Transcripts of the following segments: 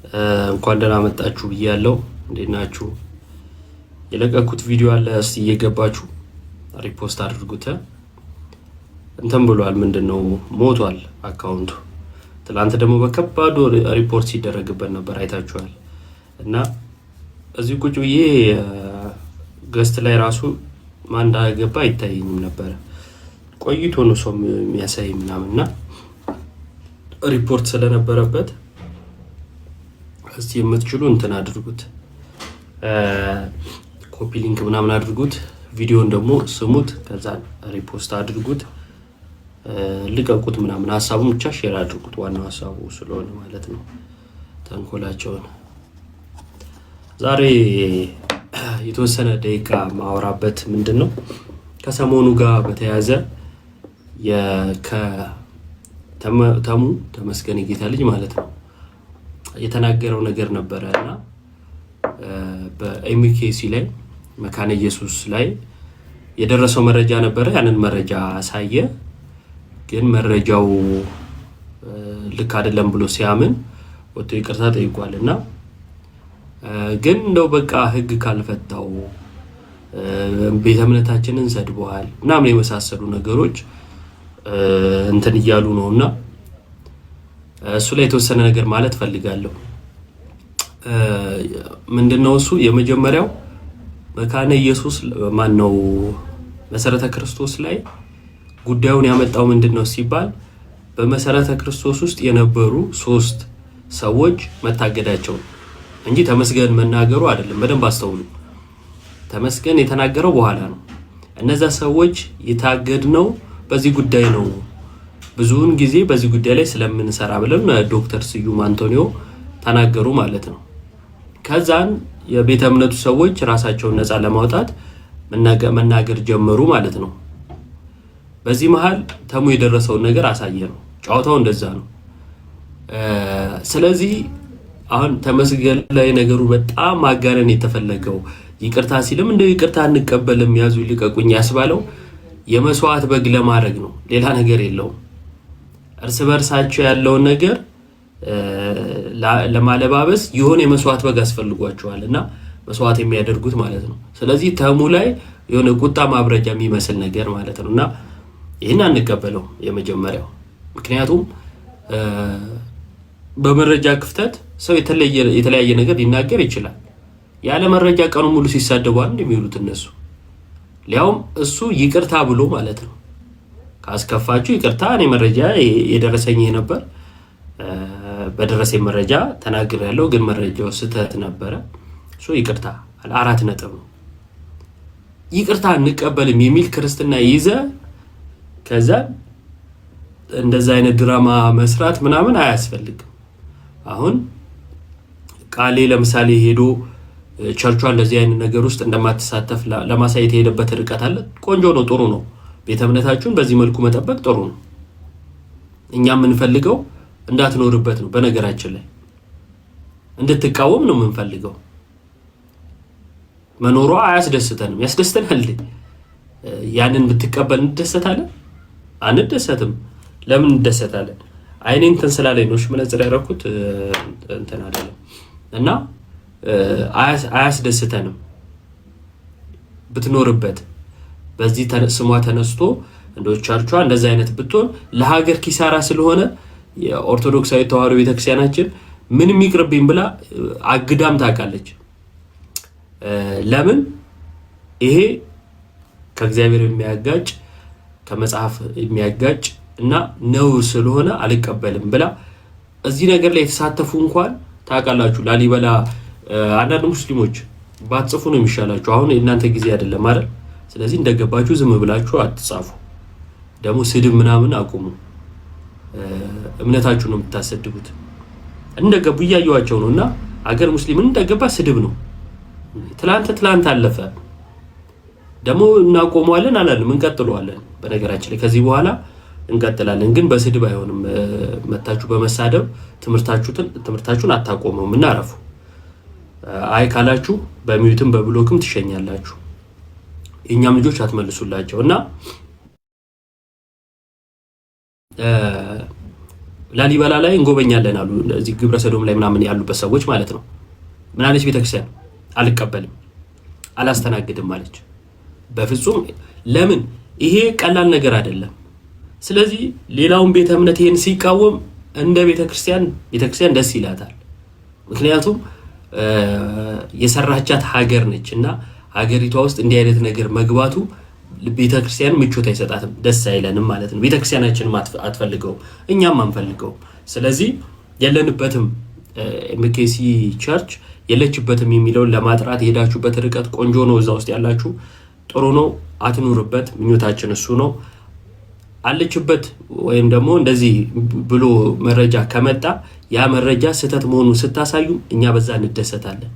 እንኳን ደህና መጣችሁ ብያለሁ። እንዴት ናችሁ? የለቀኩት ቪዲዮ አለ፣ እስቲ እየገባችሁ ሪፖስት አድርጉት። እንትን ብሏል፣ ምንድነው ሞቷል አካውንቱ። ትላንት ደግሞ በከባዱ ሪፖርት ሲደረግበት ነበር፣ አይታችኋል። እና እዚህ ቁጭ ብዬ ገስት ላይ ራሱ ማን እንዳገባ አይታየኝም ነበር። ቆይቶ ነው ሰው የሚያሳይ ምናምንና ሪፖርት ስለነበረበት እስቲ የምትችሉ እንትን አድርጉት፣ ኮፒ ሊንክ ምናምን አድርጉት፣ ቪዲዮን ደግሞ ስሙት፣ ከዛ ሪፖስት አድርጉት፣ ልቀቁት ምናምን። ሀሳቡን ብቻ ሼር አድርጉት፣ ዋናው ሀሳቡ ስለሆነ ማለት ነው። ተንኮላቸውን ዛሬ የተወሰነ ደቂቃ ማወራበት ምንድነው ከሰሞኑ ጋር በተያያዘ ተሙ ተመስገን የጌታ ልጅ ማለት ነው የተናገረው ነገር ነበረ እና በኤምኬሲ ላይ መካነ ኢየሱስ ላይ የደረሰው መረጃ ነበረ። ያንን መረጃ አሳየ። ግን መረጃው ልክ አይደለም ብሎ ሲያምን ወጥቶ ይቅርታ ጠይቋልና ግን እንደው በቃ ህግ ካልፈታው ቤተ እምነታችንን ሰድበዋል ምናምን የመሳሰሉ ነገሮች እንትን እያሉ ነውና እሱ ላይ የተወሰነ ነገር ማለት ፈልጋለሁ። ምንድነው እሱ? የመጀመሪያው መካነ ኢየሱስ ማነው መሰረተ ክርስቶስ ላይ ጉዳዩን ያመጣው ምንድነው ሲባል በመሰረተ ክርስቶስ ውስጥ የነበሩ 3 ሰዎች መታገዳቸው እንጂ ተመስገን መናገሩ አይደለም። በደንብ አስተውሉ። ተመስገን የተናገረው በኋላ ነው። እነዛ ሰዎች የታገድነው በዚህ ጉዳይ ነው፣ ብዙውን ጊዜ በዚህ ጉዳይ ላይ ስለምንሰራ ብለን ዶክተር ስዩም አንቶኒዮ ተናገሩ ማለት ነው። ከዛን የቤተ እምነቱ ሰዎች ራሳቸውን ነፃ ለማውጣት መናገር ጀመሩ ማለት ነው። በዚህ መሃል ተሙ የደረሰውን ነገር አሳየ ነው። ጨዋታው እንደዛ ነው። ስለዚህ አሁን ተመስገን ላይ ነገሩ በጣም ማጋነን የተፈለገው ይቅርታ ሲልም እንደው ይቅርታ እንቀበልም ያዙ ይልቀቁኝ ያስባለው የመስዋዕት በግ ለማድረግ ነው፣ ሌላ ነገር የለውም። እርስ በርሳቸው ያለውን ነገር ለማለባበስ የሆነ የመስዋዕት በግ አስፈልጓቸዋልና መስዋዕት የሚያደርጉት ማለት ነው። ስለዚህ ተሙ ላይ የሆነ ቁጣ ማብረጃ የሚመስል ነገር ማለት ነውና ይሄን አንቀበለው የመጀመሪያው። ምክንያቱም በመረጃ ክፍተት ሰው የተለያየ ነገር ሊናገር ይችላል። ያለ መረጃ ቀኑ ሙሉ ሲሳደቡ እንደሚሉት እነሱ ሊያውም እሱ ይቅርታ ብሎ ማለት ነው። ካስከፋችሁ ይቅርታ፣ እኔ መረጃ የደረሰኝ ነበር፣ በደረሰኝ መረጃ ተናግሬያለሁ፣ ግን መረጃው ስህተት ነበረ፣ እሱ ይቅርታ አለ። 4 ነጥብ ነው። ይቅርታ እንቀበልም የሚል ክርስትና ይዘ ከዛ እንደዛ አይነት ድራማ መስራት ምናምን አያስፈልግም። አሁን ቃሌ ለምሳሌ ሄዶ ቸርቿ እንደዚህ አይነት ነገር ውስጥ እንደማትሳተፍ ለማሳየት የሄደበት ርቀት አለ። ቆንጆ ነው፣ ጥሩ ነው። ቤተ እምነታችሁን በዚህ መልኩ መጠበቅ ጥሩ ነው። እኛ የምንፈልገው እንዳትኖርበት ነው። በነገራችን ላይ እንድትቃወም ነው የምንፈልገው። መኖሯ አያስደስተንም፣ ያስደስተናል። ያንን ብትቀበል እንደሰታለን? አንደሰትም። ለምን እንደሰታለን? አይኔ እንትን ስላለኝ ነው መነጽር ያደረኩት እንትን አይደለም እና አያስደስተንም። ብትኖርበት በዚህ ስሟ ተነስቶ እንደው ቸርቿ እንደዛ አይነት ብትሆን ለሀገር ኪሳራ ስለሆነ የኦርቶዶክሳዊ ተዋሕዶ ቤተክርስቲያናችን ምንም ይቅርብኝ ብላ አግዳም ታውቃለች። ለምን? ይሄ ከእግዚአብሔር የሚያጋጭ ከመጽሐፍ የሚያጋጭ እና ነው ስለሆነ አልቀበልም ብላ እዚህ ነገር ላይ የተሳተፉ እንኳን ታውቃላችሁ። ላሊበላ አንዳንድ ሙስሊሞች ባትጽፉ ነው የሚሻላችሁ። አሁን የእናንተ ጊዜ አይደለም አይደል? ስለዚህ እንደገባችሁ ዝም ብላችሁ አትጻፉ። ደግሞ ስድብ ምናምን አቁሙ። እምነታችሁ ነው የምታሰድቡት። እንደገቡ እያዩዋቸው ነውና አገር ሙስሊምን እንደገባ ስድብ ነው። ትላንት አለፈ። ደግሞ እናቆመዋለን አላለም፣ እንቀጥለዋለን። በነገራችን ላይ ከዚህ በኋላ እንቀጥላለን፣ ግን በስድብ አይሆንም። መታችሁ በመሳደብ ትምህርታችሁን አታቆመው። እናረፉ። አይ ካላችሁ በሚዩትም በብሎክም ትሸኛላችሁ። የኛም ልጆች አትመልሱላቸው እና ላሊበላ ላይ እንጎበኛለን አሉ እዚህ ግብረ ሰዶም ላይ ምናምን ያሉበት ሰዎች ማለት ነው። ምን አለች ቤተክርስቲያን? አልቀበልም አላስተናግድም አለች። በፍጹም ለምን? ይሄ ቀላል ነገር አይደለም። ስለዚህ ሌላውን ቤተ እምነት ይሄን ሲቃወም እንደ ቤተክርስቲያን ደስ ይላታል። ምክንያቱም የሰራቻት ሀገር ነች እና ሀገሪቷ ውስጥ እንዲህ አይነት ነገር መግባቱ ቤተክርስቲያን ምቾት አይሰጣትም፣ ደስ አይለንም ማለት ነው። ቤተክርስቲያናችንም አትፈልገውም፣ እኛም አንፈልገውም። ስለዚህ የለንበትም ኤምኬሲ ቸርች የለችበትም የሚለውን ለማጥራት የሄዳችሁበት ርቀት ቆንጆ ነው። እዛ ውስጥ ያላችሁ ጥሩ ነው፣ አትኑርበት። ምኞታችን እሱ ነው። አለችበት ወይም ደግሞ እንደዚህ ብሎ መረጃ ከመጣ ያ መረጃ ስህተት መሆኑን ስታሳዩ እኛ በዛ እንደሰታለን።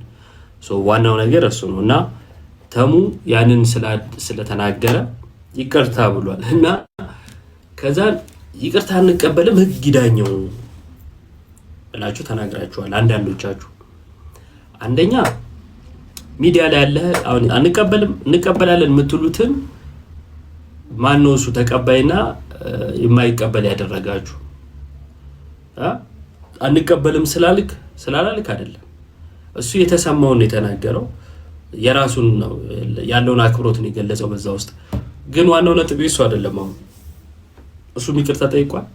ዋናው ነገር እሱ ነው እና ተሙ ያንን ስለተናገረ ይቅርታ ብሏል እና ከዛ ይቅርታ አንቀበልም ህግ ይዳኘው ብላችሁ ተናግራችኋል አንዳንዶቻችሁ። አንደኛ ሚዲያ ላይ ያለ አሁን እንቀበላለን የምትሉትን ማን ነው እሱ ተቀባይና የማይቀበል ያደረጋችሁ? አንቀበልም ስላላልክ አይደለም። እሱ የተሰማውን የተናገረው የራሱን ነው ያለውን አክብሮትን የገለጸው በዛ ውስጥ። ግን ዋናው ነጥብ እሱ አይደለም። አሁን እሱ ይቅርታ ጠይቋል።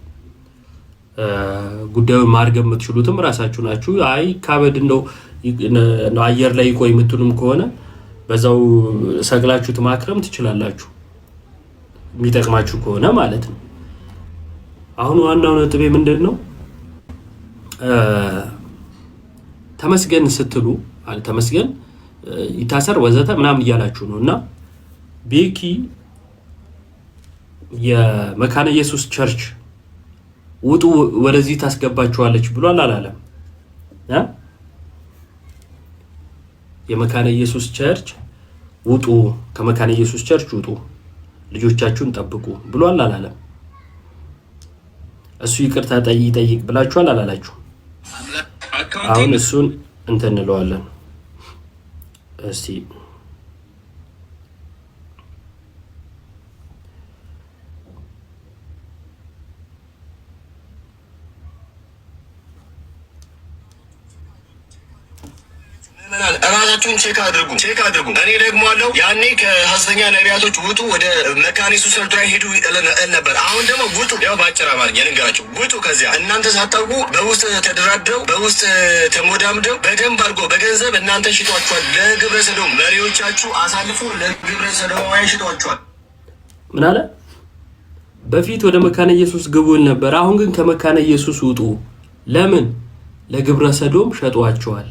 ጉዳዩን ማርገብ የምትችሉትም ራሳችሁ ናችሁ። አይ ካበድ ነው አየር ላይ ቆይ የምትሉም ከሆነ በዛው ሰግላችሁት ማክረም ትችላላችሁ፣ የሚጠቅማችሁ ከሆነ ማለት ነው። አሁን ዋናው ነጥቤ ምንድነው? ተመስገን ስትሉ ተመስገን ይታሰር ወዘተ ምናምን እያላችሁ ነው እና ቤኪ የመካነ ኢየሱስ ቸርች ውጡ ወደዚህ ታስገባችኋለች ብሏል አላለም? የመካነ ኢየሱስ ቸርች ውጡ፣ ከመካነ ኢየሱስ ቸርች ውጡ፣ ልጆቻችሁን ጠብቁ ብሏል አላለም? እሱ ይቅርታ ጠይቅ ብላችኋል አላላችሁ? አሁን እሱን እንትን እንለዋለን እስቲ ራሳችሁን ቼክ አድርጉ። እኔ ደግሞ አለው ያኔ ከሐሰተኛ ነቢያቶች ውጡ፣ ወደ መካነ ኢየሱስ ላይ ሄዱ እል ነበር። አሁን ደግሞ ውጡ፣ ያው ባጭር አማርኛ ልንገራችሁ፣ ውጡ። ከዚያ እናንተ ሳታውቁ በውስጥ ተደራድረው በውስጥ ተሞዳምደው በደንብ አድርጎ በገንዘብ እናንተ ሽጧችኋል። ለግብረ ሰዶም መሪዎቻችሁ አሳልፎ ለግብረ ሰዶማውያን ሽጧችኋል። ምን አለ? በፊት ወደ መካነ ኢየሱስ ግቡ ነበር። አሁን ግን ከመካነ ኢየሱስ ውጡ። ለምን? ለግብረ ሰዶም ሸጧችኋል።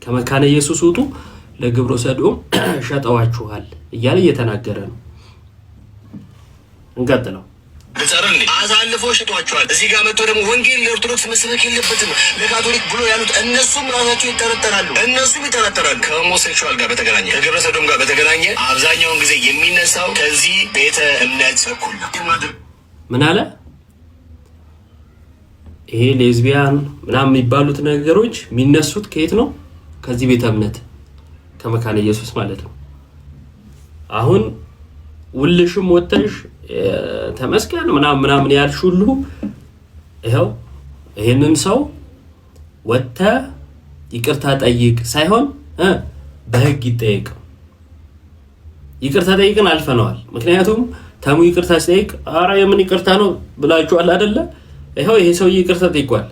ከመካነ ኢየሱስ ውጡ፣ ለግብረ ሰዶም ሸጠዋችኋል እያለ እየተናገረ ነው። እንቀጥለው። አሳልፎ ሽጧችኋል። እዚህ ጋር መጥቶ ደግሞ ወንጌል ለኦርቶዶክስ መስበክ የለበትም ለካቶሊክ ብሎ ያሉት እነሱም ራሳቸው ይጠረጠራሉ። ከሆሞሴክሹዋል ጋር በተገናኘ ከግብረ ሰዶም ጋር በተገናኘ አብዛኛውን ጊዜ የሚነሳው ከዚህ ቤተ እምነት በኩል ነው። ምን አለ? ይሄ ሌዝቢያን ምናምን የሚባሉት ነገሮች የሚነሱት ከየት ነው? ከዚህ ቤተ እምነት ከመካነ ኢየሱስ ማለት ነው። አሁን ውልሽም ወተሽ ተመስገን ምናምን ያልሽ ሁሉ ይሄው ይሄንን ሰው ወተ ይቅርታ ጠይቅ ሳይሆን በህግ ይጠይቅ። ይቅርታ ጠይቅን አልፈነዋል። ምክንያቱም ተሙ ይቅርታ ሲጠይቅ አራ የምን ይቅርታ ነው ብላችኋል አይደለ? ይሄው ይሄ ሰው ይቅርታ ጠይቋል።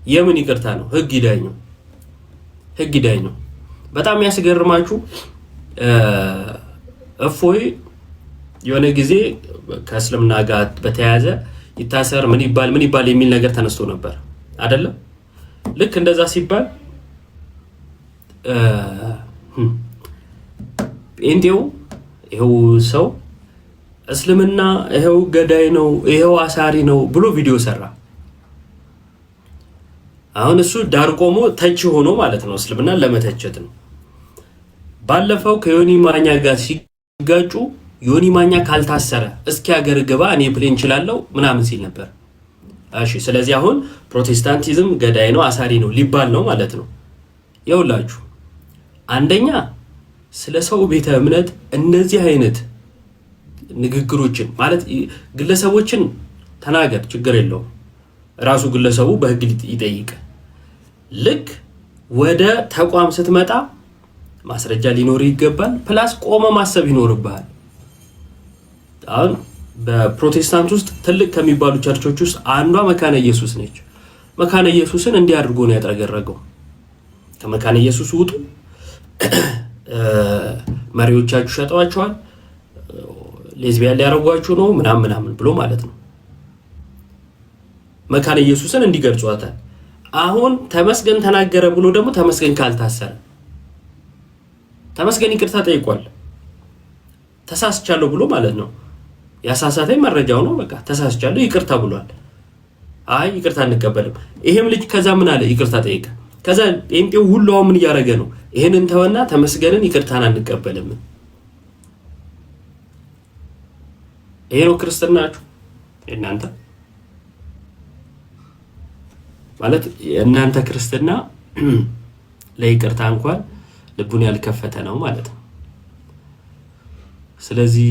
የምን ይቅርታ ነው? ህግ ይዳኘው። በጣም ያስገርማችሁ እፎይ የሆነ ጊዜ ከእስልምና ጋር በተያያዘ ይታሰር ምን ይባል የሚል ነገር ተነስቶ ነበር አይደለም? ልክ እንደዛ ሲባል ጴንጤው ይሄው ሰው እስልምና ይሄው ገዳይ ነው ይሄው አሳሪ ነው ብሎ ቪዲዮ ሰራ። አሁን እሱ ዳር ቆሞ ተች ሆኖ ማለት ነው እስልምና ለመተቸት ነው። ባለፈው ከዮኒ ማኛ ጋር ሲጋጩ ዮኒ ማኛ ካልታሰረ እስኪ ሀገር ገባ እኔ ፕሌን እችላለሁ ምናምን ሲል ነበር። እሺ ስለዚህ አሁን ፕሮቴስታንቲዝም ገዳይ ነው አሳሪ ነው ሊባል ነው ማለት ነው። ይኸውላችሁ አንደኛ ስለ ሰው ቤተ እምነት እነዚህ አይነት ንግግሮችን ማለት ግለሰቦችን ተናገር ችግር የለውም። ራሱ ግለሰቡ በህግ ይጠይቅ። ልክ ወደ ተቋም ስትመጣ ማስረጃ ሊኖር ይገባል። ፕላስ ቆመ ማሰብ ይኖርብሃል። አሁን በፕሮቴስታንት ውስጥ ትልቅ ከሚባሉ ቸርቾች ውስጥ አንዷ መካነ ኢየሱስ ነች። መካነ ኢየሱስን እንዲህ አድርጎ ነው ያጥረገረገው። ከመካነ ኢየሱስ ውጡ፣ መሪዎቻችሁ ሸጠዋቸዋል፣ ሌዝቢያን ሊያረጓችሁ ነው ምናምን ብሎ ማለት ነው። መካነ ኢየሱስን እንዲገልጿታል። አሁን ተመስገን ተናገረ ብሎ ደግሞ ተመስገን ካልታሰረ ተመስገን ይቅርታ ጠይቋል። ተሳስቻለሁ ብሎ ማለት ነው። ያሳሳተኝ መረጃው ነው፣ በቃ ተሳስቻለሁ ይቅርታ ብሏል። አይ ይቅርታ አንቀበልም። ይሄም ልጅ ከዛ ምን አለ? ይቅርታ ጠይቀ። ከዛ ጴንጤው ሁሉ ምን እያደረገ ነው? ይሄንን ተወና ተመስገንን ይቅርታን አንቀበልም። ይሄ ነው ክርስትናችሁ እናንተ ማለት የእናንተ ክርስትና ለይቅርታ እንኳን ልቡን ያልከፈተ ነው ማለት ነው። ስለዚህ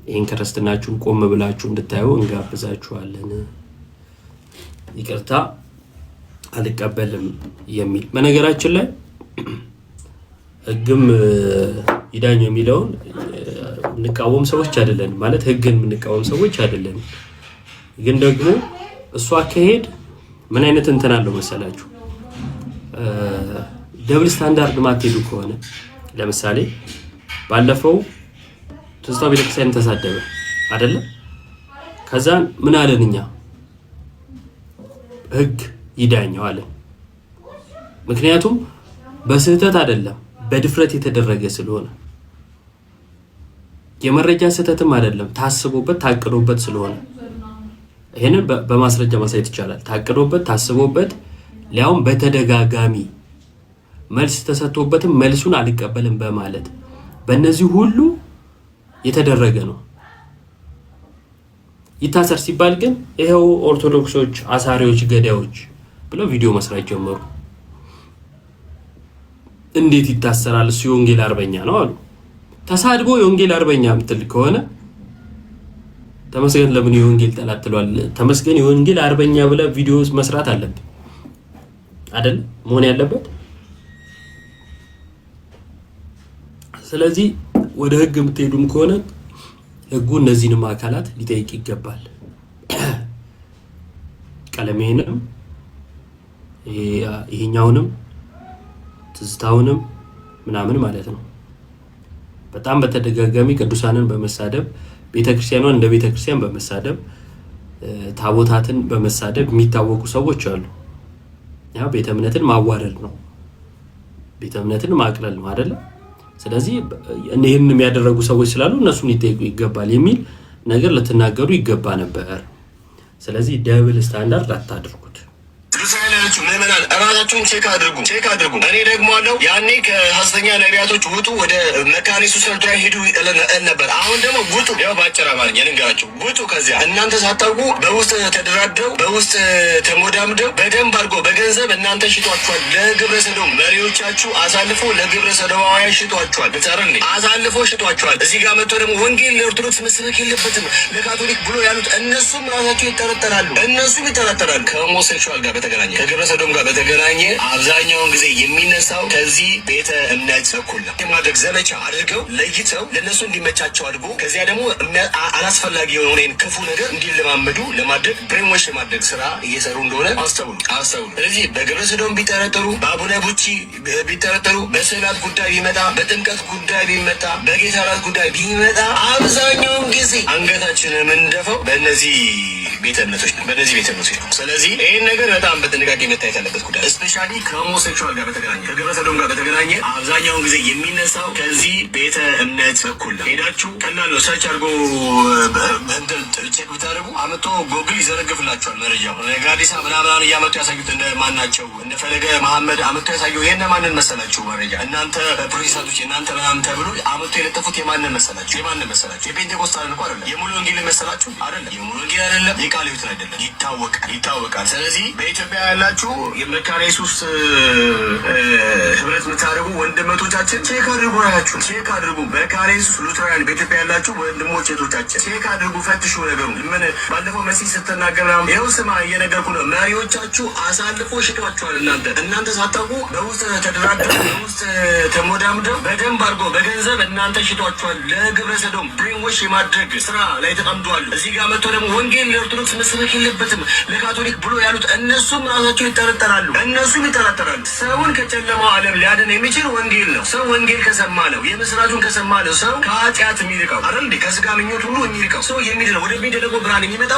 ይሄን ክርስትናችሁን ቆም ብላችሁ እንድታዩ እንጋብዛችኋለን። ይቅርታ አልቀበልም የሚል በነገራችን ላይ ህግም ይዳኝ የሚለውን እንቃወም ሰዎች አይደለን ማለት ህግን እንቃወም ሰዎች አይደለን። ግን ደግሞ እሷ አካሄድ ምን አይነት እንትን አለው መሰላችሁ? ደብል ስታንዳርድ ማትሄዱ ከሆነ ለምሳሌ ባለፈው ትዝታው ቤተክርስቲያን ተሳደበ አይደለ? ከዛ ምን አለን እኛ? ህግ ይዳኘው አለን። ምክንያቱም በስህተት አይደለም በድፍረት የተደረገ ስለሆነ፣ የመረጃ ስህተትም አይደለም ታስቦበት ታቅዶበት ስለሆነ ይሄንን በማስረጃ ማሳየት ይቻላል። ታቅዶበት ታስቦበት ሊያውም በተደጋጋሚ መልስ ተሰጥቶበትም መልሱን አልቀበልም በማለት በእነዚህ ሁሉ የተደረገ ነው። ይታሰር ሲባል ግን ይሄው ኦርቶዶክሶች አሳሪዎች፣ ገዳዮች ብለው ቪዲዮ መስራት ጀመሩ። እንዴት ይታሰራል? እሱ የወንጌል አርበኛ ነው አሉ። ተሳድቦ የወንጌል አርበኛ ምትል ከሆነ ተመስገን ለምን የወንጌል ጠላት ትሏል? ተመስገን የወንጌል አርበኛ ብለ ቪዲዮ መስራት አለበት አይደል? መሆን ያለበት። ስለዚህ ወደ ህግ የምትሄዱም ከሆነ ህጉ እነዚህንም አካላት ሊጠይቅ ይገባል። ቀለሜንም ይሄኛውንም ትዝታውንም ምናምን ማለት ነው። በጣም በተደጋጋሚ ቅዱሳንን በመሳደብ ቤተክርስቲያኗን እንደ ቤተክርስቲያን በመሳደብ ታቦታትን በመሳደብ የሚታወቁ ሰዎች አሉ። ያ ቤተ እምነትን ማዋረድ ነው፣ ቤተ እምነትን ማቅለል ነው አይደል? ስለዚህ እነዚህን የሚያደርጉ ሰዎች ስላሉ እነሱን ሊጠይቁ ይገባል የሚል ነገር ልትናገሩ ይገባ ነበር። ስለዚህ ደብል ስታንዳርድ አታድርጉት። ምዕመናን እራሳችሁን ቼክ አድርጉ። እኔ ደግሞ አለው ያኔ ከሐሰተኛ ነቢያቶች ውጡ፣ ወደ መካነ ኢየሱስ ላይ ሄዱ እል ነበር። አሁን ደግሞ ውጡ። ያው ባጭር አማርኛ ልንገራችሁ፣ ውጡ። ከዚያ እናንተ ሳታውቁ በውስጥ ተደራድረው በውስጥ ተሞዳምደው በደንብ አድርጎ በገንዘብ እናንተ ሽጧችኋል። ለግብረ ሰዶም መሪዎቻችሁ አሳልፎ ለግብረ ሰዶማውያን ሽጧችኋል። ብታረን አሳልፎ ሽጧችኋል። እዚህ ጋር መጥቶ ደግሞ ወንጌል ለኦርቶዶክስ መስበክ የለበትም ለካቶሊክ ብሎ ያሉት እነሱም ራሳቸው ይጠረጠራሉ። ከሆሞሴክሹዋል ጋር በተገናኘ ከግብረ ሰዶም ጋር በተገናኘ አብዛኛውን ጊዜ የሚነሳው ከዚህ ቤተ እምነት በኩል ነው። የማድረግ ዘመቻ አድርገው ለይተው ለነሱ እንዲመቻቸው አድርጎ ከዚያ ደግሞ አላስፈላጊ የሆነን ክፉ ነገር እንዲለማመዱ ለማድረግ ብሬንዋሽ የማድረግ ስራ እየሰሩ እንደሆነ አስተውሉ። ስለዚህ በግብረ ሰዶም ቢጠረጠሩ፣ በአቡነ ቡቺ ቢጠረጠሩ፣ በስዕላት ጉዳይ ቢመጣ፣ በጥምቀት ጉዳይ ቢመጣ፣ በጌታ እራት ጉዳይ ቢመጣ አብዛኛውን ጊዜ አንገታችንን የምንደፈው በእነዚህ ቤተ እምነቶች ነው። ስለዚህ ይህን ነገር በጣም በጥንቃቄ መታየት ያለበት ጉዳይ ስፔሻሊ ከሆሞሴክሹዋል ጋር በተገናኘ ከግብረ ሰዶም ጋር በተገናኘ አብዛኛውን ጊዜ የሚነሳው ከዚህ ቤተ እምነት በኩል ነው። ሄዳችሁ ቀላል ነው፣ ሰርች አድርጎ ቼክ ብታደርጉ አመቶ ጎግል ይዘረግፍላችኋል መረጃው። ጋዲሳ ምናምን እያመጡ ያሳዩት እንደ ማን ናቸው? እንደ ፈለገ መሐመድ አመቶ ያሳዩ ይሄን ማንን መሰላችሁ? መረጃ እናንተ ፕሮቴስታንቶች እናንተ ምናምን ተብሎ አመቶ የለጠፉት የማንን መሰላችሁ? የፔንቴኮስታል እንኳ አይደለም። የሙሉ ወንጌል መሰላችሁ? አይደለም። የሙሉ ወንጌል አይደለም። የቃል ሕይወት አይደለም። ይታወቃል። ስለዚህ በኢትዮጵያ ያላችሁ የመካነ ኢየሱስ ህብረት የምታደርጉ ወንድሞቻችን ቼክ አድርጉ። ያላችሁ ቼክ አድርጉ። መካነ ኢየሱስ ሉትራውያን በኢትዮጵያ ያላችሁ ወንድሞች እህቶቻችን ቼክ አድርጉ፣ ፈትሹ ነገሩ ምን ባለፈው መሲ ስትናገር ይኸው ስማ እየነገርኩ ነው። መሪዎቻችሁ አሳልፎ ሽጧችኋል። እናንተ ሳታውቁ በውስጥ ተደራድረው በውስጥ ተሞዳምደው በደንብ አድርጎ በገንዘብ እናንተ ሽጧችኋል። ለግብረ ሰዶም ብሬንዎሽ የማድረግ ስራ ላይ ተጠምደዋል። እዚህ ጋር መጥቶ ደግሞ ወንጌል ለኦርቶዶክስ መሰበክ የለበትም ለካቶሊክ ብሎ ያሉት እነሱም ራሳቸው ይጠረጠራሉ። ሰውን ከጨለማው ዓለም ሊያድን የሚችል ወንጌል ነው። ሰው ወንጌል ከሰማ ነው የምስራቹን ከሰማ ነው ሰው ከኃጢአት የሚርቀው አይደል? ከስጋ ምኞት ሁሉ የሚርቀው ሰው የሚድነው ወደሚደረገው ብርሃን የሚመጣ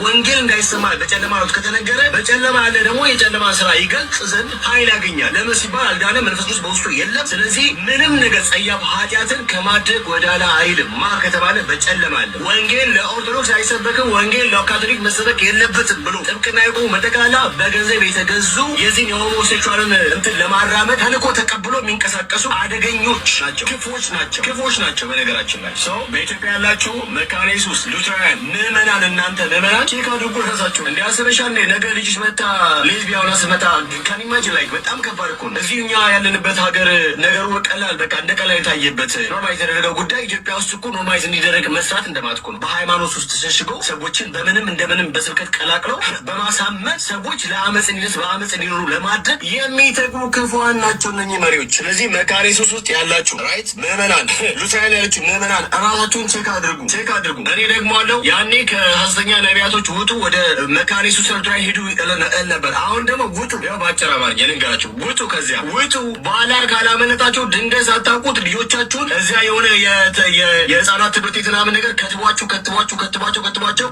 ወንጌል እንዳይሰማ በጨለማ ነው ከተነገረ በጨለማ ያለ ደግሞ የጨለማ ስራ ይገልጽ ዘንድ ኃይል ያገኛል። ለምን ሲባል አልዳነ መንፈስ ቅዱስ በውስጡ የለም። ስለዚህ ምንም ነገር ጸያፍ ኃጢአትን ከማድረግ ወዳላ አይልም። ማ ከተባለ በጨለማ አለ። ወንጌል ለኦርቶዶክስ አይሰበክም፣ ወንጌል ለካቶሊክ መሰበክ የለበትም ብሎ ጥብቅና ይቆሙ መጠቃላ በገንዘብ የተገዙ የዚህን የሆሞሴክሹዋልን እንትን ለማራመድ ተልእኮ ተቀብሎ የሚንቀሳቀሱ አደገኞች ናቸው፣ ክፎች ናቸው። በነገራችን ላይ ሰው በኢትዮጵያ ያላችሁ መካነ ኢየሱስ ሉተራውያን ምዕመናን፣ እናንተ ምዕመናን ቼክ አድርጉ ራሳችሁ። እንዲያስበሻ ነገ ልጅሽ መታ ሌዝቢያውና ስመታ ከኒማጅን ላይ በጣም ከባድ እኮ ነው። እዚህ እኛ ያለንበት ሀገር ነገሩ ቀላል በቃ እንደ ቀላል የታየበት ኖርማይዝ የተደረገው ጉዳይ ኢትዮጵያ ውስጥ እኮ ኖርማይዝ እንዲደረግ መስራት እንደማትኩ ነው። በሃይማኖት ውስጥ ተሸሽገው ሰዎችን በምንም እንደምንም በስብከት ቀላቅለው በማሳመን ሰዎች ለአመፅ እንዲደርስ በአመፅ እንዲኖሩ ለማድረግ የሚተጉ ክፉዋን ናቸው እነኚህ መሪዎች። ስለዚህ መካነ ኢየሱስ ውስጥ ያላችሁ ራይት ምዕመናን፣ ሉተራን ያላችሁ ምዕመናን ራሳችሁን ቼክ አድርጉ። እኔ ደግሞ አለው ያኔ ከሐሰተኛ ነቢያቶች ውጡ፣ ወደ መካነ ኢየሱስ ሰርድራይ ሂዱ እል ነበር። አሁን ደግሞ ውጡ። ያው በአጭር አማርኛ ልንገራችሁ፣ ውጡ፣ ከዚያ ውጡ። በኋላ ካላመለጣችሁ ድንገት ሳታውቁት ልጆቻችሁን እዚያ የሆነ የህፃናት ትምህርት ቤት ምናምን ነገር ከትቧቸው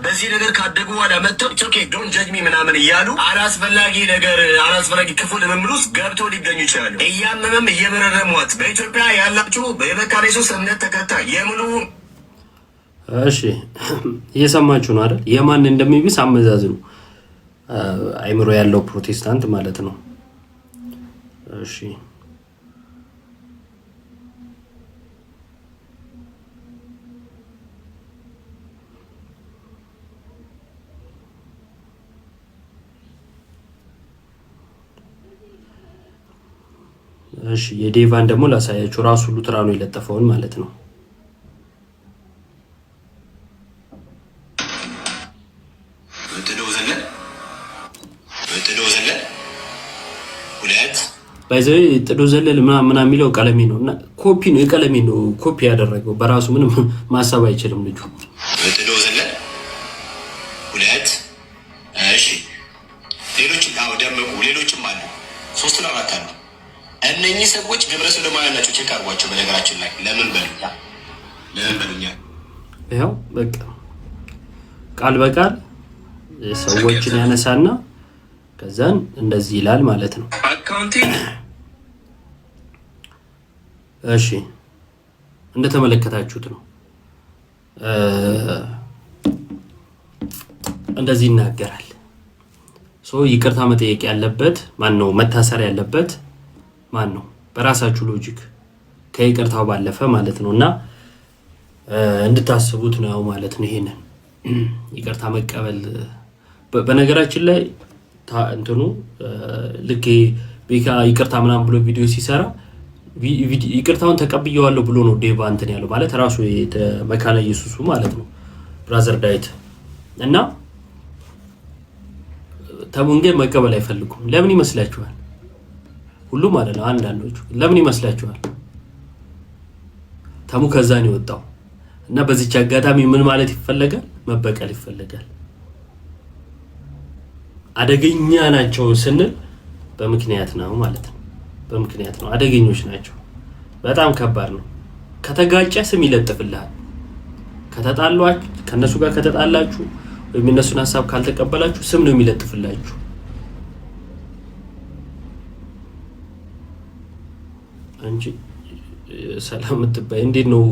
በዚህ ነገር ካደጉ በኋላ መጥተው ኦኬ ዶንት ጀጅ ሚ ምናምን እያሉ አላስፈላጊ ክፉ ልምምድ ውስጥ ገብተው ሊገኙ ይችላሉ። እያመመም እየመረረሟት በኢትዮጵያ ያላችሁ የመካነ ኢየሱስ እምነት ተከታይ የምኑ እሺ እየሰማችሁ ነው አይደል? የማን እንደሚብስ አመዛዝኑ። አይምሮ ያለው ፕሮቴስታንት ማለት ነው። እሺ እሺ የዴቫን ደግሞ ላሳያችሁ፣ ራሱ ሉትራኑ የለጠፈውን ማለት ነው። ባይዘይ ጥዶ ዘለል ምናምን የሚለው ቀለሜ ነው እና ኮፒ ነው፣ የቀለሜ ነው ኮፒ ያደረገው በራሱ ምንም ማሰብ አይችልም ልጁ። ጥዶ ዘለል ሁለት። እሺ ሌሎችም ደመቁ፣ ሌሎችም አሉ፣ 3 እና 4 አሉ። እነኚህ ሰዎች ግብረ ሰዶማውያን ናቸው። ቼክ አድርጓቸው። በነገራችን ላይ ለምን በሉኛ ያው በቃ ቃል በቃል ሰዎችን ያነሳና ከዛን እንደዚህ ይላል ማለት ነው። እሺ እንደተመለከታችሁት ነው። እንደዚህ ይናገራል። ይቅርታ መጠየቅ ያለበት ማን ነው? መታሰር ያለበት ማን ነው? በራሳችሁ ሎጂክ ከይቅርታው ባለፈ ማለት ነውና እንድታስቡት ነው ማለት ነው። ይሄንን ይቅርታ መቀበል በነገራችን ላይ እንትኑ ልክ ቤካ ይቅርታ ምናምን ብሎ ቪዲዮ ሲሰራ ይቅርታውን ተቀብየዋለሁ ብሎ ነው ዴቫ እንትን ያለው ማለት ራሱ መካነ ኢየሱሱ ማለት ነው ብራዘር ዳዊት እና ተሙን ግን መቀበል አይፈልጉም። ለምን ይመስላችኋል? ሁሉም ማለት ነው አንዳንዶቹ ለምን ይመስላችኋል? ተሙ ከዛ ነው የወጣው እና በዚች አጋጣሚ ምን ማለት ይፈልጋል? መበቀል ይፈልጋል። አደገኛ ናቸው ስንል በምክንያት ነው ማለት ነው። በምክንያት ነው። አደገኞች ናቸው። በጣም ከባድ ነው። ከተጋጨ ስም ይለጥፍልሃል። ከተጣላችሁ ከነሱ ጋር ከተጣላችሁ ወይም እነሱን ሐሳብ ካልተቀበላችሁ ስም ነው የሚለጥፍላችሁ። አንቺ ሰላም ትባይ እንዴት ነው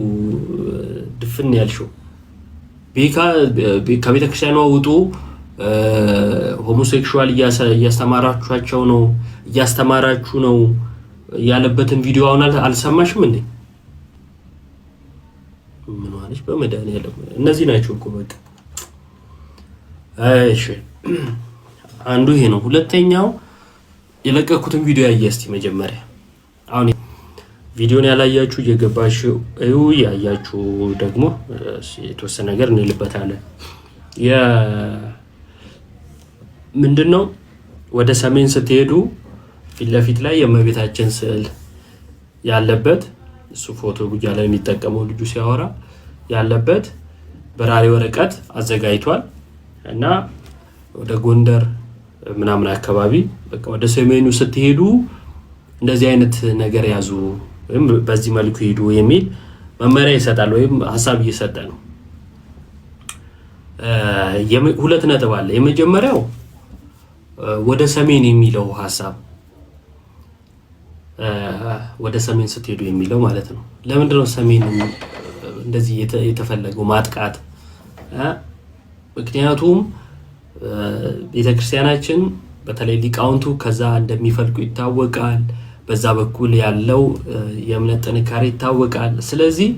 ድፍን ያልሽው? ከቤተክርስቲያኗ ውጡ፣ ሆሞሴክሹዋል እያስተማራችሁ ነው ያለበትን ቪዲዮ አሁን አልሰማሽም እንዴ? ምን ማለት በመድኃኒዓለም እነዚህ ናቸው እኮ በቃ። እሺ አንዱ ይሄ ነው። ሁለተኛው የለቀኩትን ቪዲዮ ያያስቲ መጀመሪያ አሁን ቪዲዮን ያላያችሁ እየገባችሁ እዩ፣ ያያችሁ ደግሞ የተወሰነ ነገር እንልበታለን። ምንድነው ወደ ሰሜን ስትሄዱ ፊት ለፊት ላይ የእመቤታችን ስዕል ያለበት እሱ ፎቶ ጉያ ላይ የሚጠቀመው ልጁ ሲያወራ ያለበት በራሪ ወረቀት አዘጋጅቷል እና ወደ ጎንደር ምናምን አካባቢ በቃ ወደ ሰሜኑ ስትሄዱ እንደዚህ አይነት ነገር ያዙ ወይም በዚህ መልኩ ሄዱ የሚል መመሪያ ይሰጣል ወይም ሐሳብ እየሰጠ ነው። ሁለት ነጥብ አለ። የመጀመሪያው ወደ ሰሜን የሚለው ሐሳብ ወደ ሰሜን ስትሄዱ የሚለው ማለት ነው። ለምንድን ነው ሰሜን እንደዚህ የተፈለገው ማጥቃት? ምክንያቱም ቤተክርስቲያናችን በተለይ ሊቃውንቱ ከዛ እንደሚፈልቁ ይታወቃል። በዛ በኩል ያለው የእምነት ጥንካሬ ይታወቃል። ስለዚህ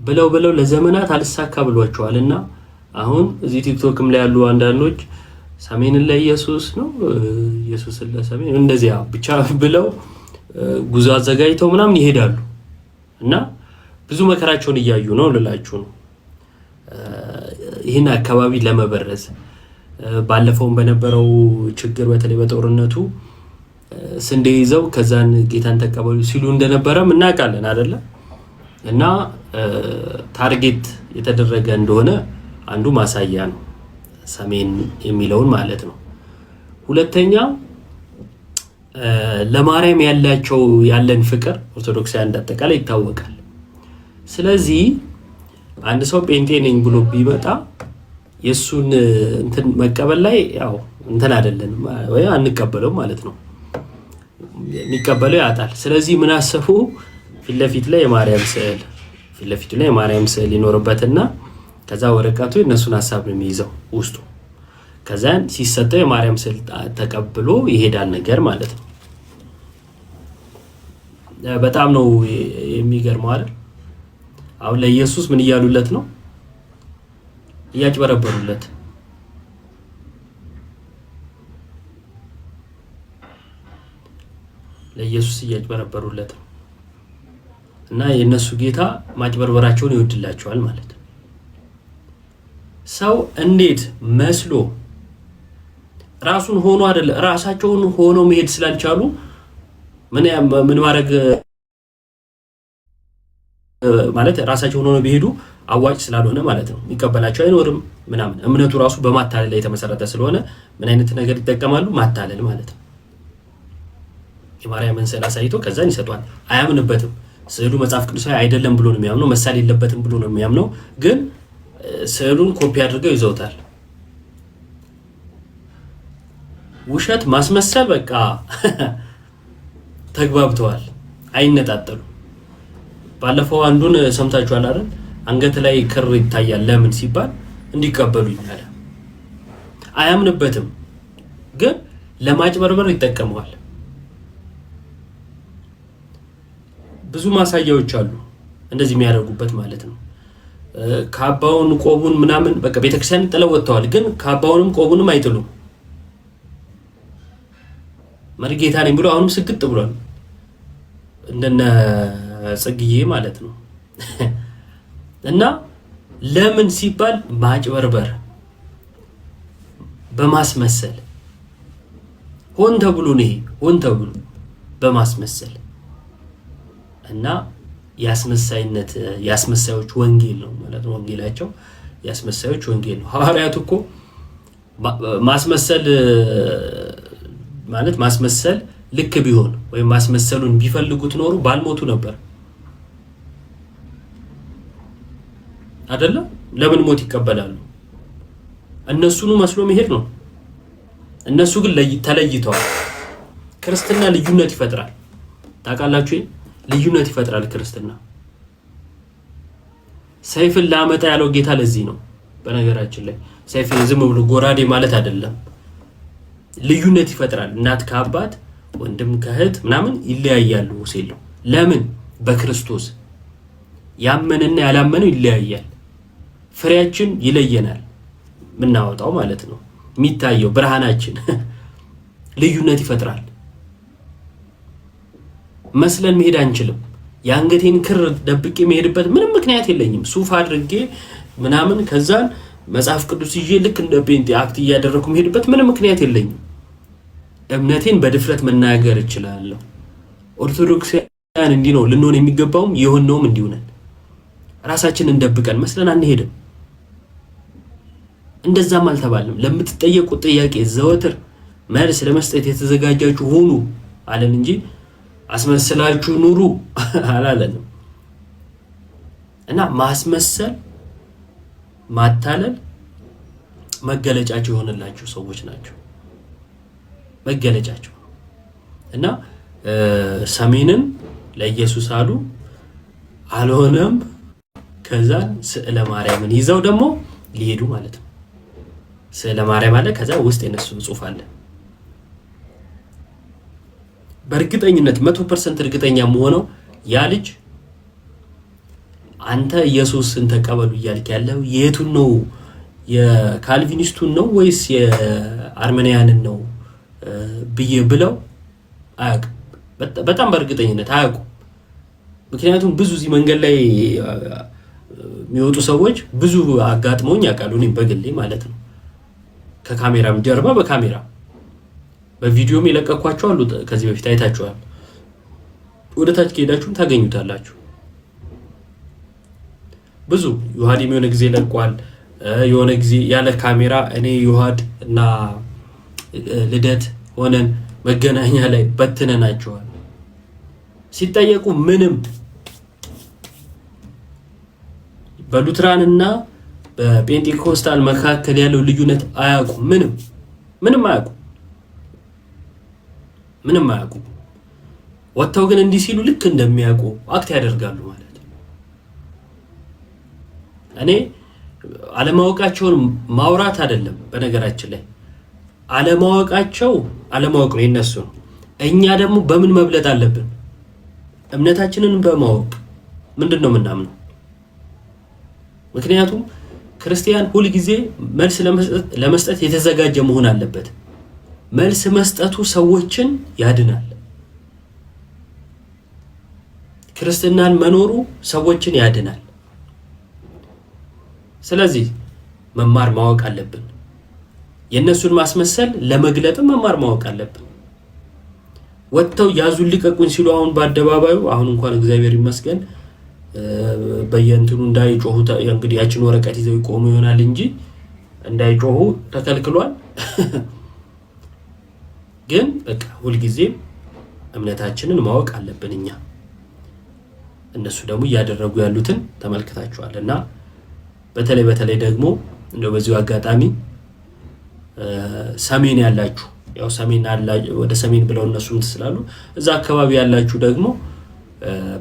ብለው ለዘመናት አልሳካ ብሏቸዋልና አሁን እዚህ ቲክቶክም ላይ ያሉ አንዳንዶች ሰሜንን ለኢየሱስ ነው ኢየሱስን ለሰሜን እንደዚያ ብቻ ብለው ጉዞ አዘጋጅተው ምናምን ይሄዳሉ እና ብዙ መከራቸውን እያዩ ነው ልላችሁ ነው። ይህን አካባቢ ለመበረዝ ባለፈውም በነበረው ችግር በተለይ በጦርነቱ ስንዴ ይዘው ከዛን ጌታን ተቀበሉ ሲሉ እንደነበረም እናውቃለን አይደለ? እና ታርጌት የተደረገ እንደሆነ አንዱ ማሳያ ነው ሰሜን የሚለውን ማለት ነው። ሁለተኛ ለማርያም ያለን ፍቅር ኦርቶዶክሳውያን እንዳጠቃላይ ይታወቃል። ስለዚህ አንድ ሰው ጴንጤ ነኝ ብሎ ቢመጣ የሱን እንትን መቀበል ላይ ያው እንትን አይደለንም ወይ አንቀበለው ማለት ነው። የሚቀበለው ያጣል። ስለዚህ ምን አሰፉ? ፊት ለፊት ላይ የማርያም ስዕል ይኖርበትና ከዛ ወረቀቱ የነሱን ሐሳብ ነው የሚይዘው ውስጡ። ከዛን ሲሰጠው የማርያም ስዕል ተቀብሎ ይሄዳል ነገር ማለት ነው። በጣም ነው የሚገርመው አይደል? አሁን ለኢየሱስ ምን እያሉለት ነው? እያጭበረበሩለት። ለኢየሱስ እያጭበረበሩለት እና የነሱ ጌታ ማጭበርበራቸውን ይወድላቸዋል ማለት ነው። ሰው እንዴት መስሎ ራሱን ሆኖ አይደለ ራሳቸውን ሆኖ መሄድ ስላልቻሉ ምን ማድረግ ማለት ራሳቸው ሆኖ ቢሄዱ አዋጭ ስላልሆነ ማለት ነው። የሚቀበላቸው አይኖርም ምናምን። እምነቱ ራሱ በማታለል ላይ የተመሰረተ ስለሆነ ምን አይነት ነገር ይጠቀማሉ? ማታለል ማለት ነው። የማርያምን ስዕል አሳይቶ ከዛን ይሰጧል። አያምንበትም። ስዕሉ መጽሐፍ ቅዱሳዊ አይደለም ብሎ ነው የሚያምነው። መሳል የለበትም ብሎ ነው የሚያምነው። ግን ስዕሉን ኮፒ አድርገው ይዘውታል። ውሸት ማስመሰል በቃ ተግባብተዋል። አይነጣጠሉ። ባለፈው አንዱን ሰምታችኋል አይደል? አንገት ላይ ክር ይታያል ለምን ሲባል እንዲቀበሉኝ አለ። አያምንበትም፣ ግን ለማጭበርበር ይጠቀመዋል። ብዙ ማሳያዎች አሉ እንደዚህ የሚያደርጉበት ማለት ነው። ካባውን ቆቡን ምናምን በቃ ቤተክርስቲያን ጥለው ወጥተዋል፣ ግን ካባውንም ቆቡንም አይጥሉም። መርጌታ ነኝ ብሎ አሁንም ስግጥ ብሏል እንደነ ጽግዬ ማለት ነው። እና ለምን ሲባል ማጭበርበር በማስመሰል ሆን ተብሎ ነው። ሆን ተብሎ በማስመሰል እና ያስመሳዮች ወንጌል ነው ማለት ነው። ወንጌላቸው ያስመሳዮች ወንጌል ነው። ሐዋርያቱ እኮ ማስመሰል ማለት ማስመሰል ልክ ቢሆን ወይም ማስመሰሉን ቢፈልጉት ኖሩ ባልሞቱ ነበር አይደለ? ለምን ሞት ይቀበላሉ? እነሱኑ መስሎ መሄድ ነው። እነሱ ግን ተለይተዋል። ክርስትና ልዩነት ይፈጥራል። ታውቃላችሁ? ልዩነት ይፈጥራል ክርስትና። ሰይፍን ላመጣ ያለው ጌታ ለዚህ ነው። በነገራችን ላይ ሰይፍ ዝም ብሎ ጎራዴ ማለት አይደለም። ልዩነት ይፈጥራል። እናት ከአባት ወንድም ከእህት ምናምን ይለያያሉ ሲል ነው። ለምን? በክርስቶስ ያመነና ያላመነው ይለያያል። ፍሬያችን ይለየናል። ምናወጣው ማለት ነው። የሚታየው ብርሃናችን ልዩነት ይፈጥራል። መስለን መሄድ አንችልም። የአንገቴን ክር ደብቄ መሄድበት ምንም ምክንያት የለኝም። ሱፍ አድርጌ ምናምን ከዛን መጽሐፍ ቅዱስ ይዤ ልክ እንደ ጴንጤ አክት እያደረኩ መሄድበት ምንም ምክንያት የለኝም። እምነቴን በድፍረት መናገር እችላለሁ። ኦርቶዶክሳውያን እንዲህ ነው ልንሆን የሚገባውም የሆነውም እንዲሁ ነን። ራሳችንን እንደብቀን መስለን አንሄድም። እንደዛም አልተባልንም። ለምትጠየቁት ጥያቄ ዘወትር መልስ ለመስጠት የተዘጋጃችሁ ሆኑ አለን እንጂ አስመስላችሁ ኑሩ አላለንም። እና ማስመሰል ማታለል መገለጫቸው የሆነላችሁ ሰዎች ናቸው። መገለጫቸው እና ሰሜንን ለኢየሱስ አሉ አልሆነም። ከዛ ስዕለ ማርያምን ይዘው ደግሞ ሊሄዱ ማለት ነው። ስዕለ ማርያም አለ፣ ከዛ ውስጥ የነሱ ጽሑፍ አለ። በእርግጠኝነት 100% እርግጠኛ መሆነው ያ ልጅ አንተ ኢየሱስን ተቀበሉ እያልክ ያለው የቱን ነው? የካልቪኒስቱን ነው ወይስ የአርሜኒያንን ነው ብዬ ብለው አያውቅም። በጣም በእርግጠኝነት አያውቁም። ምክንያቱም ብዙ እዚህ መንገድ ላይ የሚወጡ ሰዎች ብዙ አጋጥመውኝ ያውቃሉ። እኔም በግሌ ማለት ነው። ከካሜራም ጀርባ በካሜራ በቪዲዮም የለቀኳቸው አሉ። ከዚህ በፊት አይታችኋል። ወደ ታች ከሄዳችሁም ታገኙታላችሁ። ብዙ ዮሐድም የሆነ ጊዜ ለቋል። የሆነ ጊዜ ያለ ካሜራ እኔ ዮሐድ እና ልደት ሆነን መገናኛ ላይ በትነናቸዋል። ሲጠየቁ ምንም በሉትራንና በጴንጤኮስታል መካከል ያለው ልዩነት አያውቁም። ምንም አያውቁም። ወጥተው ግን እንዲህ ሲሉ ልክ እንደሚያውቁ አክት ያደርጋሉ ማለት ነው። እኔ አለማወቃቸውን ማውራት አይደለም። በነገራችን ላይ አለማወቃቸው አለማወቅ ነው የነሱ ነው። እኛ ደግሞ በምን መብለጥ አለብን? እምነታችንን በማወቅ ምንድን ነው የምናምነው? ምክንያቱም ክርስቲያን ሁል ጊዜ መልስ ለመስጠት የተዘጋጀ መሆን አለበት። መልስ መስጠቱ ሰዎችን ያድናል። ክርስትናን መኖሩ ሰዎችን ያድናል። ስለዚህ መማር ማወቅ አለብን። የነሱን ማስመሰል ለመግለጥም መማር ማወቅ አለብን። ወጥተው ያዙን ልቀቁን ሲሉ አሁን በአደባባዩ አሁን እንኳን እግዚአብሔር ይመስገን በየእንትኑ እንዳይጮሁ እንግዲህ ያችን ወረቀት ይዘው ይቆሙ ይሆናል እንጂ እንዳይጮሁ ተከልክሏል። ግን በቃ ሁልጊዜም እምነታችንን ማወቅ አለብን እኛ። እነሱ ደግሞ እያደረጉ ያሉትን ተመልክታችኋል። እና በተለይ ደግሞ እንደው በዚሁ አጋጣሚ ሰሜን ያላችሁ ያው ሰሜን ወደ ሰሜን ብለው እነሱም ስላሉ እዛ አካባቢ ያላችሁ ደግሞ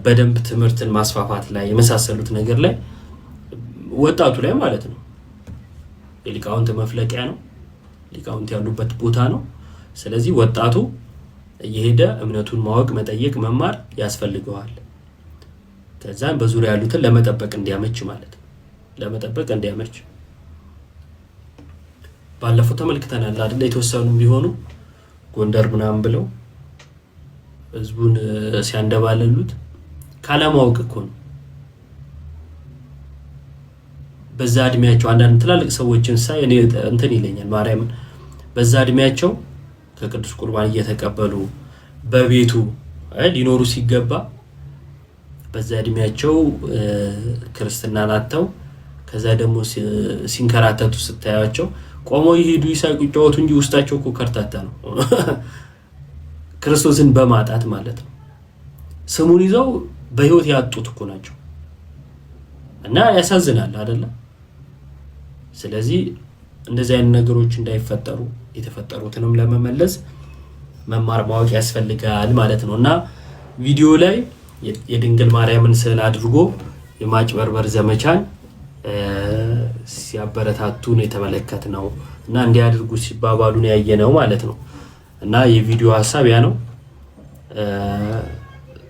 በደንብ ትምህርትን ማስፋፋት ላይ የመሳሰሉት ነገር ላይ ወጣቱ ላይ ማለት ነው። የሊቃውንት መፍለቂያ ነው። ሊቃውንት ያሉበት ቦታ ነው። ስለዚህ ወጣቱ እየሄደ እምነቱን ማወቅ፣ መጠየቅ፣ መማር ያስፈልገዋል። ከዛም በዙሪያ ያሉትን ለመጠበቅ እንዲያመች ማለት ነው። ለመጠበቅ እንዲያመች ባለፈው ተመልክተናል አይደል? የተወሰኑ ቢሆኑ ጎንደር ምናምን ብለው ህዝቡን ሲያንደባለሉት ካለማወቅ እኮ ነው። በዛ እድሜያቸው አንዳንድ ትላልቅ ሰዎችን ሳይ እኔ እንትን ይለኛል ማርያምን። በዛ እድሜያቸው ከቅዱስ ቁርባን እየተቀበሉ በቤቱ ሊኖሩ ሲገባ በዛ እድሜያቸው ክርስትናን አጥተው ከዛ ደግሞ ሲንከራተቱ ስታያቸው ቆመው ይሄዱ ይሳቁ ይጫወቱ እንጂ ውስጣቸው እኮ ከርታታ ነው። ክርስቶስን በማጣት ማለት ነው። ስሙን ይዘው በህይወት ያጡት እኮ ናቸው። እና ያሳዝናል አይደለ? ስለዚህ እንደዚህ አይነት ነገሮች እንዳይፈጠሩ የተፈጠሩትንም ለመመለስ መማር ማወቅ ያስፈልጋል ማለት ነው። እና ቪዲዮ ላይ የድንግል ማርያምን ስዕል አድርጎ የማጭበርበር ዘመቻን ሲያበረታቱ ነው የተመለከትነው። እና እንዲያደርጉ ሲባባሉ ነው ያየነው ማለት ነው። እና የቪዲዮ ሐሳብ ያ ነው።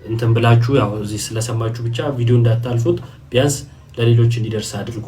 እንትን ብላችሁ ያው እዚህ ስለሰማችሁ ብቻ ቪዲዮ እንዳታልፉት፣ ቢያንስ ለሌሎች እንዲደርስ አድርጉ።